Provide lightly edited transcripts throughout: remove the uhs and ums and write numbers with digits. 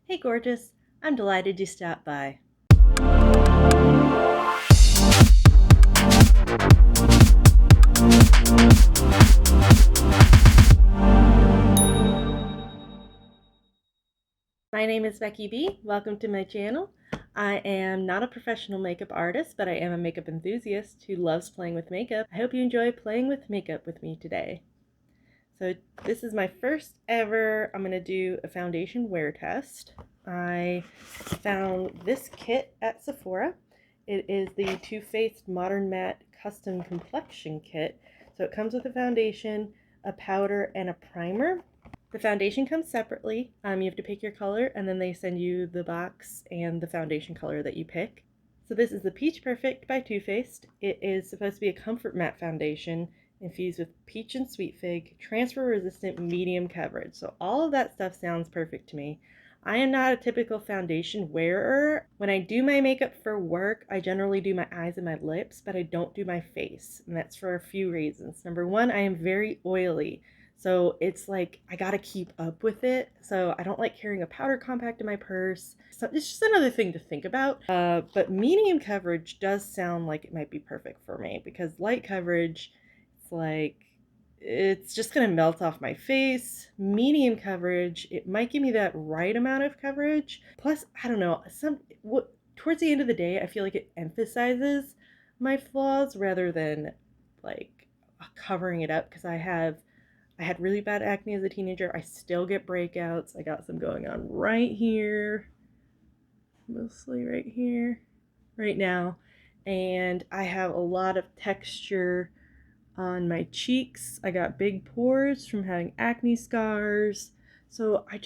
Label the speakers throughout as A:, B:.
A: Hey gorgeous, I'm delighted you stopped by. My name is Becky B. Welcome to my channel. I am not a professional makeup artist, but I am a makeup enthusiast who loves playing with makeup. I hope you enjoy playing with makeup with me today. So this is my first ever, I'm going to do a foundation wear test. I found this kit at Sephora. It is the Too Faced Modern Matte Custom Complexion Kit. So it comes with a foundation, a powder, and a primer. The foundation comes separately. You have to pick your color, and then they send you the box and the foundation color that you pick. So this is the Peach Perfect by Too Faced. It is supposed to be a comfort matte foundation infused with peach and sweet fig, transfer resistant, medium coverage. So all of that stuff sounds perfect to me. I am not a typical foundation wearer. When I do my makeup for work, I generally do my eyes and my lips, but I don't do my face. And that's for a few reasons. Number one, I am very oily. So it's like I gotta keep up with it. So I don't like carrying a powder compact in my purse. So it's just another thing to think about. But medium coverage does sound like it might be perfect for me because light coverage, it's like it's just gonna melt off my face. Medium coverage, it might give me that right amount of coverage. Plus, I don't know, towards the end of the day, I feel like it emphasizes my flaws rather than like covering it up because I had really bad acne as a teenager. I still get breakouts. I got some going on right here, mostly right here, right now. And I have a lot of texture on my cheeks. I got big pores from having acne scars. So I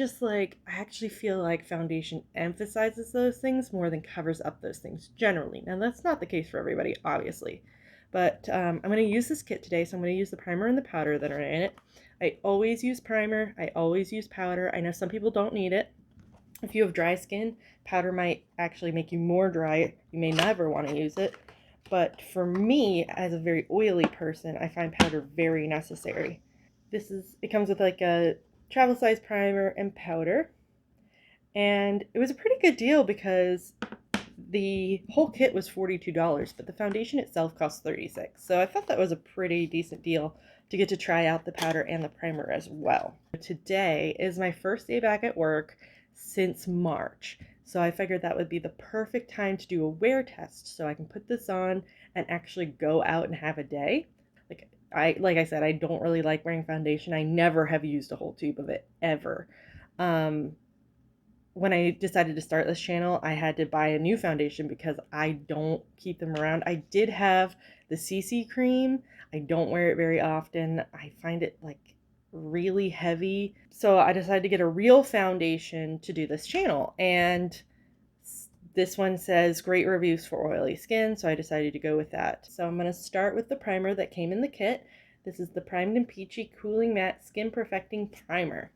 A: actually feel like foundation emphasizes those things more than covers up those things generally. Now, that's not the case for everybody, obviously. But I'm going to use this kit today, so I'm going to use the primer and the powder that are in it. I always use primer. I always use powder. I know some people don't need it. If you have dry skin, powder might actually make you more dry. You may never want to use it. But for me, as a very oily person, I find powder very necessary. It comes with like a travel size primer and powder. And it was a pretty good deal because the whole kit was $42, but the foundation itself cost $36. So I thought that was a pretty decent deal to get to try out the powder and the primer as well. Today is my first day back at work since March. So I figured that would be the perfect time to do a wear test so I can put this on and actually go out and have a day. Like I said, I don't really like wearing foundation. I never have used a whole tube of it ever. When I decided to start this channel, I had to buy a new foundation because I don't keep them around. I did have the CC cream. I don't wear it very often. I find it like really heavy. So I decided to get a real foundation to do this channel. And this one says great reviews for oily skin, so I decided to go with that. So I'm going to start with the primer that came in the kit. This is the Primed and Peachy Cooling Matte Skin Perfecting Primer.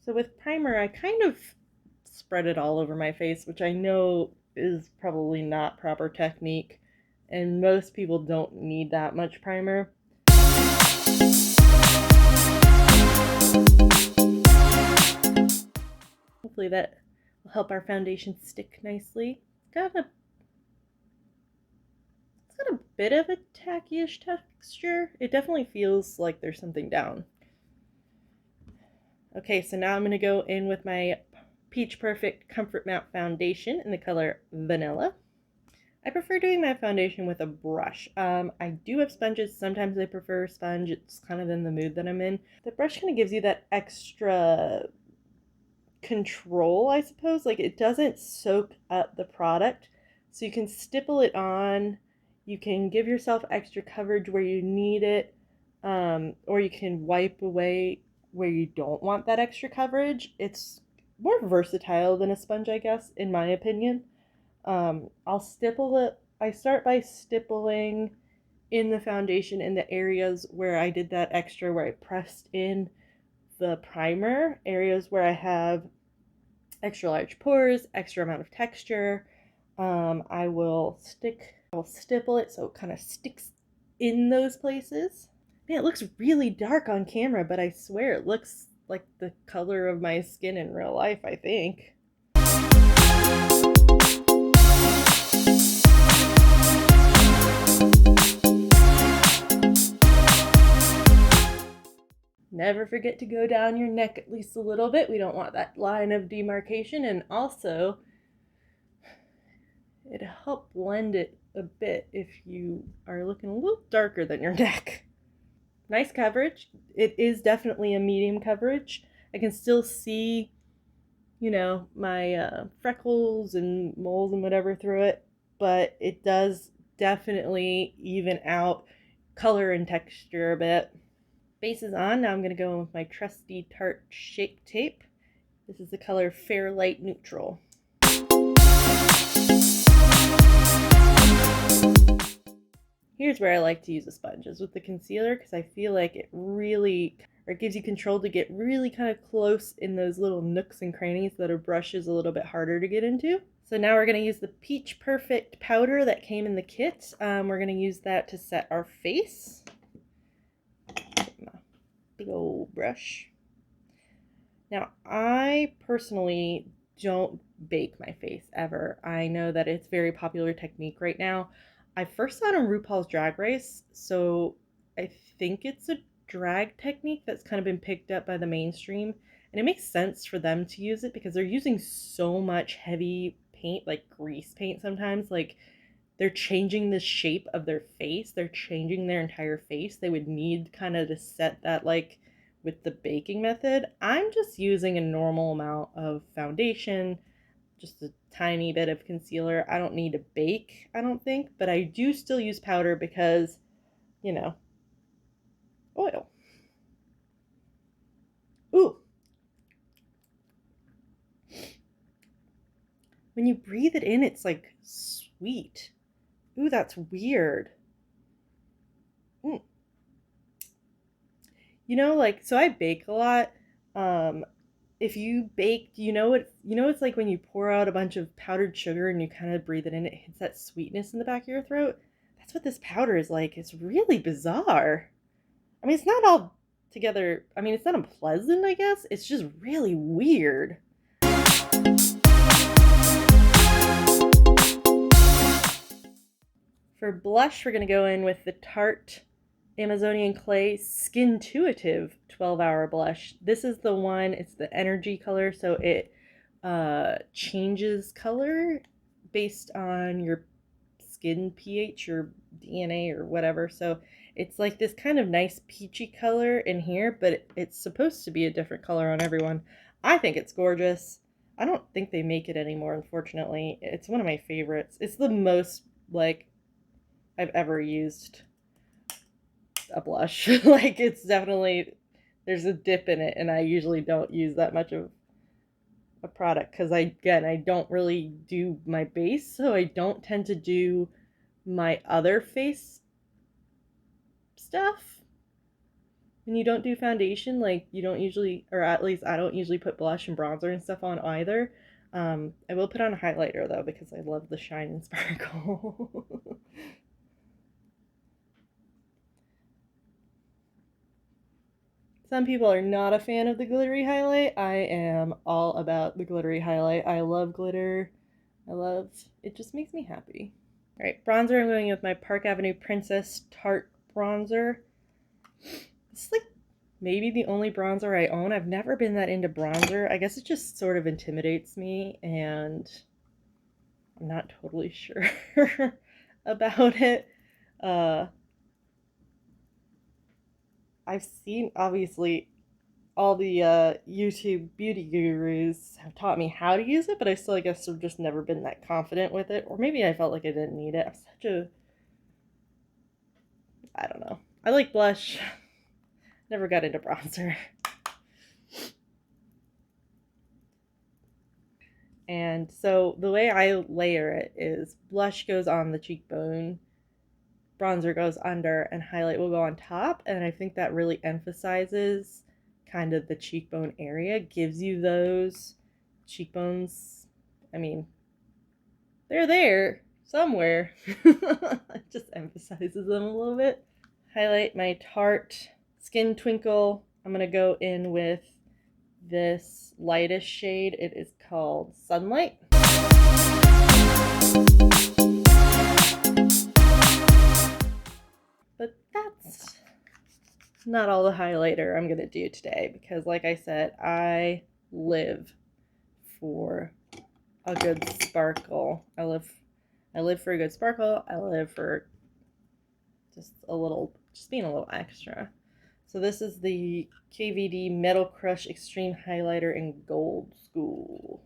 A: So with primer, I kind of spread it all over my face, which I know is probably not proper technique, and most people don't need that much primer. Hopefully that will help our foundation stick nicely. It's got a bit of a tacky-ish texture. It definitely feels like there's something down. Okay, so now I'm going to go in with my Peach Perfect Comfort Matte Foundation in the color Vanilla. I prefer doing my foundation with a brush. I do have sponges. Sometimes I prefer a sponge. It's kind of in the mood that I'm in. The brush kind of gives you that extra control, I suppose. Like, it doesn't soak up the product, so you can stipple it on. You can give yourself extra coverage where you need it, or you can wipe away where you don't want that extra coverage. It's more versatile than a sponge, I guess, in my opinion. I'll stipple it. I start by stippling in the foundation in the areas where I did that extra, where I pressed in the primer, areas where I have extra large pores, extra amount of texture. I will stipple it so it kind of sticks in those places. Man, it looks really dark on camera, but I swear it looks like the color of my skin in real life, I think. Never forget to go down your neck at least a little bit. We don't want that line of demarcation, and also it'll help blend it a bit if you are looking a little darker than your neck. Nice coverage. It is definitely a medium coverage. I can still see, you know, my freckles and moles and whatever through it, but it does definitely even out color and texture a bit. Base is on. Now I'm going to go in with my trusty Tarte Shape Tape. This is the color Fair Light Neutral. Here's where I like to use the sponges with the concealer, because I feel like it really, or it gives you control to get really kind of close in those little nooks and crannies that a brush is a little bit harder to get into. So now we're going to use the Peach Perfect powder that came in the kit. We're going to use that to set our face. Big old brush. Now, I personally don't bake my face ever. I know that it's a very popular technique right now. I first saw it on RuPaul's Drag Race, so I think it's a drag technique that's kind of been picked up by the mainstream, and it makes sense for them to use it because they're using so much heavy paint, like grease paint sometimes, like they're changing the shape of their face, they're changing their entire face. They would need kind of to set that, like with the baking method. I'm just using a normal amount of foundation, just a tiny bit of concealer. I don't need to bake, I don't think, but I do still use powder because, you know, oil. Ooh. When you breathe it in, it's like sweet. Ooh, that's weird. You know, like, so I bake a lot. If you bake, it's like when you pour out a bunch of powdered sugar and you kind of breathe it in, it hits that sweetness in the back of your throat. That's what this powder is like. It's really bizarre. I mean, it's not all together, I mean, it's not unpleasant, I guess. It's just really weird. For blush, we're going to go in with the Tarte Amazonian Clay Skintuitive 12-Hour Blush. This is the one, it's the energy color, so it changes color based on your skin pH or DNA or whatever. So it's like this kind of nice peachy color in here, but it's supposed to be a different color on everyone. I think it's gorgeous. I don't think they make it anymore, unfortunately. It's one of my favorites. It's the most, like, I've ever used a blush. Like, it's definitely, there's a dip in it, and I usually don't use that much of a product because I don't really do my base, so I don't tend to do my other face stuff. When you don't do foundation, like, you don't usually, or at least I don't usually put blush and bronzer and stuff on either. I will put on a highlighter though because I love the shine and sparkle. Some people are not a fan of the glittery highlight. I am all about the glittery highlight. I love glitter. It just makes me happy. All right, bronzer, I'm going with my Park Avenue Princess Tarte bronzer. This is like maybe the only bronzer I own. I've never been that into bronzer. I guess it just sort of intimidates me, and I'm not totally sure about it. I've seen, obviously, all the YouTube beauty gurus have taught me how to use it, but I still, I guess, have just never been that confident with it. Or maybe I felt like I didn't need it. I don't know. I like blush. Never got into bronzer. And so the way I layer it is blush goes on the cheekbone, bronzer goes under, and highlight will go on top. And I think that really emphasizes kind of the cheekbone area, gives you those cheekbones. I mean, they're there somewhere. It just emphasizes them a little bit. Highlight my Tarte Skin Twinkle. I'm going to go in with this lightest shade. It is called Sunlight. But that's not all the highlighter I'm going to do today, because like I said, I live for a good sparkle. I live for a good sparkle. I live for just being a little extra. So this is the KVD Metal Crush Extreme Highlighter in Gold School.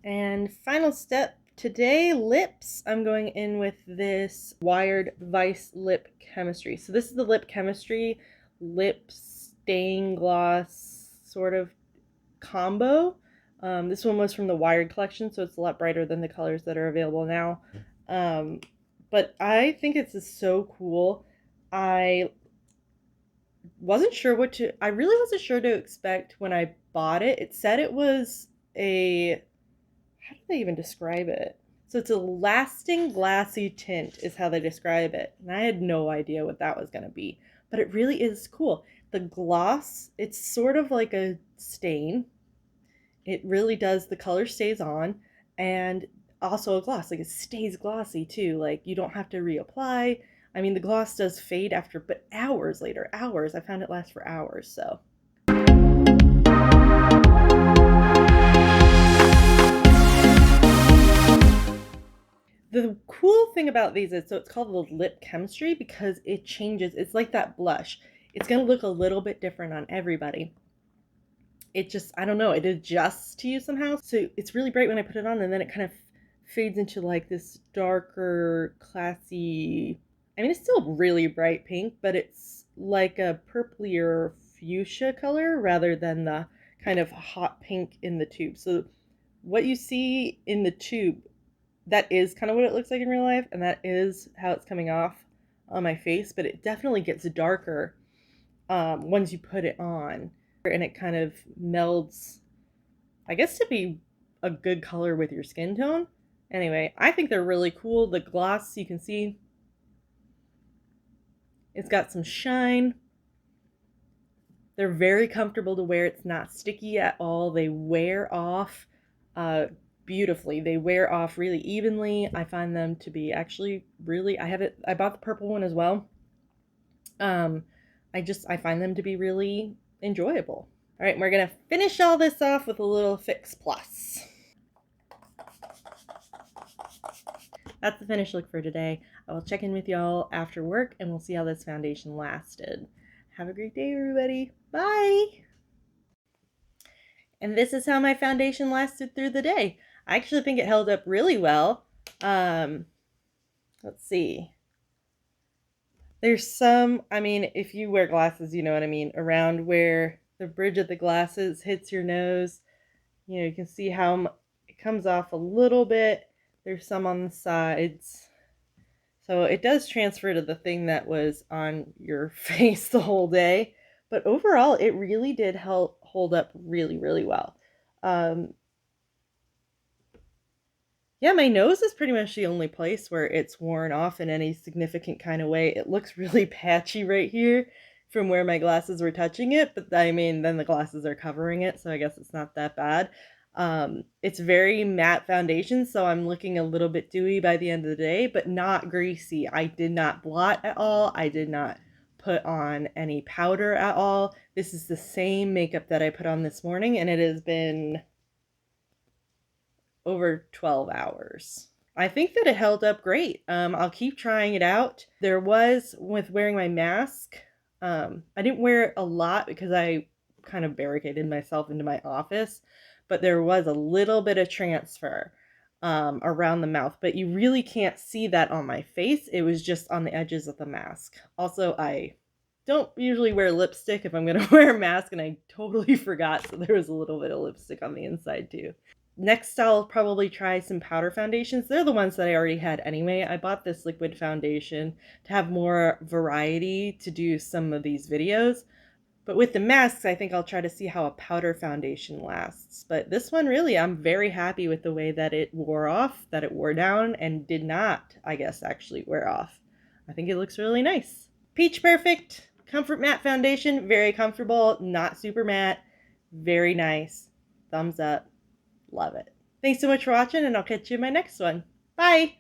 A: And final step today, lips. I'm going in with this Wired Vice Lip Chemistry. So this is the Lip Chemistry lip stain gloss sort of combo. This one was from the Wired collection, so it's a lot brighter than the colors that are available now. But I think it's just so cool. I really wasn't sure to expect when I bought it. It said it was how do they even describe it? So it's a lasting glassy tint is how they describe it. And I had no idea what that was going to be. But it really is cool. The gloss, it's sort of like a stain. It really does, the color stays on. And also a gloss, like it stays glossy too. Like you don't have to reapply. I mean, the gloss does fade after, but hours later, hours. I found it lasts for hours, so. The cool thing about these is, so it's called the Lip Chemistry because it changes. It's like that blush. It's going to look a little bit different on everybody. It just, I don't know, it adjusts to you somehow. So it's really bright when I put it on, and then it kind of fades into like this darker, classy, I mean, it's still really bright pink, but it's like a purplier fuchsia color rather than the kind of hot pink in the tube. So what you see in the tube, that is kind of what it looks like in real life, and that is how it's coming off on my face, but it definitely gets darker once you put it on, and it kind of melds, I guess, to be a good color with your skin tone. Anyway, I think they're really cool. The gloss, you can see, it's got some shine. They're very comfortable to wear. It's not sticky at all. They wear off beautifully. They wear off really evenly. I find them to be actually really, I bought the purple one as well. I find them to be really enjoyable. All right, we're gonna finish all this off with a little Fix Plus. That's the finished look for today. I will check in with y'all after work and we'll see how this foundation lasted. Have a great day, everybody. Bye. And this is how my foundation lasted through the day. I actually think it held up really well. Let's see. There's some, I mean, if you wear glasses, you know what I mean, around where the bridge of the glasses hits your nose. You know, you can see how it comes off a little bit. There's some on the sides. So it does transfer to the thing that was on your face the whole day. But overall, it really did hold up really, really well. Yeah, my nose is pretty much the only place where it's worn off in any significant kind of way. It looks really patchy right here from where my glasses were touching it, but I mean, then the glasses are covering it, so I guess it's not that bad. It's very matte foundation, so I'm looking a little bit dewy by the end of the day, but not greasy. I did not blot at all. I did not put on any powder at all. This is the same makeup that I put on this morning, and it has been over 12 hours. I think that it held up great. I'll keep trying it out. There was, with wearing my mask, I didn't wear it a lot because I kind of barricaded myself into my office, but there was a little bit of transfer around the mouth, but you really can't see that on my face. It was just on the edges of the mask. Also, I don't usually wear lipstick if I'm going to wear a mask, and I totally forgot, so there was a little bit of lipstick on the inside too. Next, I'll probably try some powder foundations. They're the ones that I already had anyway. I bought this liquid foundation to have more variety to do some of these videos. But with the masks, I think I'll try to see how a powder foundation lasts. But this one, really, I'm very happy with the way that it wore off, that it wore down, and did not, I guess, actually wear off. I think it looks really nice. Peach Perfect Comfort Matte Foundation. Very comfortable, not super matte. Very nice. Thumbs up. Love it. Thanks so much for watching, and I'll catch you in my next one. Bye!